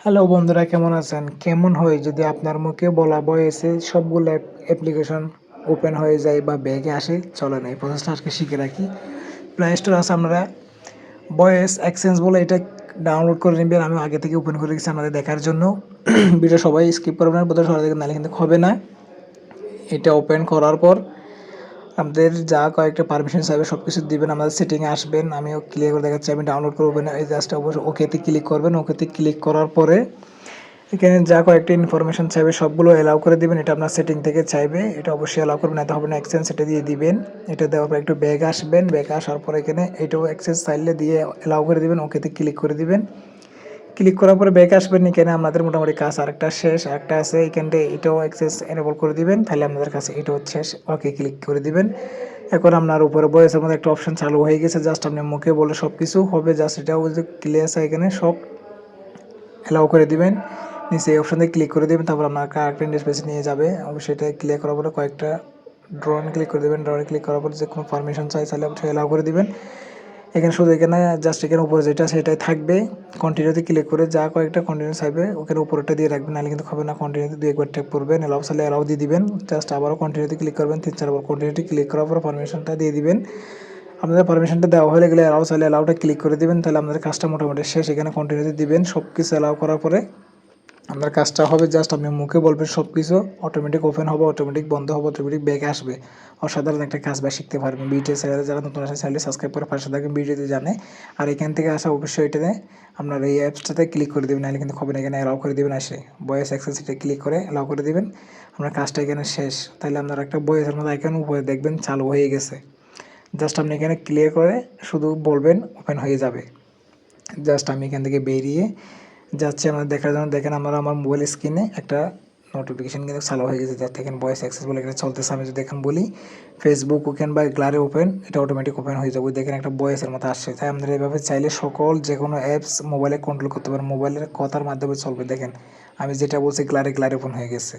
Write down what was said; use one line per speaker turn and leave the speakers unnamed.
Hello বন্ধুরা, কেমন আছেন? কেমন হয় যদি আপনার মুখে বলা ভয়েসে সবগুলো অ্যাপ্লিকেশন ওপেন হয়ে যায় বা ব্যাগে আসে? চলেন এই প্রসেসটা আজকে শিখে রাখি। প্লে স্টোর আছে, আপনারা ভয়েস এক্সচেঞ্জ বলে এটা ডাউনলোড করে নেবেন। আমি আগে থেকে ওপেন করে রেখেছি আপনাদের দেখার জন্য। ভিডিও সবাই স্কিপ করবেন না, বোধহয় সবাই দেখেন, নাহলে কিন্তু হবে না। এটা ওপেন করার পর আপনাদের যা কয়েকটা পারমিশন চাইবে সব কিছু দিবেন, আমাদের সেটিংয়ে আসবেন। আমিও ক্লিয়ার করে দেখাচ্ছি। আমি ডাউনলোড করবেন, এই জাস্ট অবশ্যই ওকেতে ক্লিক করবেন। ওকেতে ক্লিক করার পরে এখানে যা কয়েকটা ইনফরমেশন চাইবে সবগুলো অ্যালাউ করে দিবেন। এটা আপনার সেটিং থেকে চাইবে, এটা অবশ্যই অ্যালাউ করবেন, এত হবে না এক্সচেঞ্জ, এটা দিয়ে দিবেন। এটা দেওয়ার পর একটু ব্যাগ আসবেন, ব্যাগ আসার পর এখানে এটাও এক্সচেঞ্জ চাইলে দিয়ে অ্যালাউ করে দিবেন, ওকেতে ক্লিক করে দিবেন। ক্লিক করার পরে ব্যাক আসবেন। এখানে আমাদের মোটামুটি কাজ আরেকটা শেষ, একটা আছে এখানটা, এটাও অ্যাক্সেস এনেবল করে দিবেন, তাহলে আপনাদের কাছে এটাও শেষ। ওকে ক্লিক করে দিবেন। এখন আপনার উপরে ভয়েসের মধ্যে একটা অপশন চালু হয়ে গেছে, জাস্ট আপনি মুখে বলে সব কিছু হবে, জাস্ট এটাও যে ক্লিয়ার আছে এখানে সব অ্যালাউ করে দিবেন। নিচে এই অপশানে ক্লিক করে দেবেন, তারপর আপনার আরেকটা ইন্টারফেসে নিয়ে যাবে। অবশ্যই এটা ক্লিয়ার করার পরে কয়েকটা ড্রোনে ক্লিক করে দেবেন। ড্রোনে ক্লিক করার পরে যে কোনো পারমিশন চাই তাহলে অবশ্যই অ্যালাউ করে দিবেন। এখানে শুধু এখানে জাস্ট এখানে উপরে যেটা সেটাই থাকবে। কন্টিনিউতে ক্লিক করে যা কয়েকটা কন্টিনিউ চাইবে ওখানে উপরেটা দিয়ে রাখবেন, নাহলে কিন্তু হবে না। কন্টিনিউতে 2-1 ট্যাপ করবেন, অ্যালাউ চাইলে অ্যালাউ দিয়ে দিবেন। জাস্ট আবারও কন্টিনিউতে ক্লিক করবেন 3-4 বার। কন্টিনিউতে ক্লিক করার পর পারমিশনটা দিয়ে দিবেন। আপনাদের পারমিশনটা দেওয়া হয়ে গেলে অ্যালাউ চাইলে অ্যালাউটা ক্লিক করে দিবেন, তাহলে আপনাদের কাজটা মোটামুটি শেষ। এখানে কন্টিনিউতে দিবেন, সব কিছু অ্যালাউ করার পরে আপনার কাজটা হবে, জাস্ট আপনি মুখে বলবেন সব কিছু, অটোমেটিক ওপেন হবে, অটোমেটিক বন্ধ হবে, অটোমেটিক ব্যাক আসবে। অসাধারণ একটা কাজ বা শিখতে পারবেন। ভিডিও চ্যানেলে যারা নতুন আসে চ্যানেলটি সাবস্ক্রাইব করে পাশে থাকবেন, ভিডিওতে জানে। আর এখান থেকে আসা অবশ্যই এটাতে আপনার এই অ্যাপসটাতে ক্লিক করে দেবেন, নাহলে কিন্তু হবে না। এখানে অ্যালাউ করে দেবেন, আসে ভয়েস অ্যাক্সেসিটা ক্লিক করে অ্যালাউ করে দেবেন। আপনার কাজটা এখানে শেষ। তাহলে আপনার একটা ভয়েসের মধ্যে এখানে উপরে দেখবেন চালু হয়ে গেছে। জাস্ট আপনি এখানে ক্লিয়ার করে শুধু বলবেন, ওপেন হয়ে যাবে। জাস্ট আমি এখান থেকে বেরিয়ে যাচ্ছি আমাদের দেখার জন্য। দেখেন আমার মোবাইল স্ক্রিনে একটা নোটিফিকেশান কিন্তু চালু হয়ে গেছে, যার দেখেন ভয়েস অ্যাক্সেস বলে এখানে চলতেছে। আমি যদি দেখেন বলি ফেসবুক ওপেন বা গ্লারে ওপেন, এটা অটোমেটিক ওপেন হয়ে যাবে। দেখেন একটা ভয়েসের মতো আসছে। তাই আপনারা এভাবে চাইলে সকল যে কোনো অ্যাপস মোবাইলে কন্ট্রোল করতে পারেন, মোবাইলের কথার মাধ্যমে চলবে। দেখেন আমি যেটা বলছি গ্লারে ওপেন হয়ে গেছে।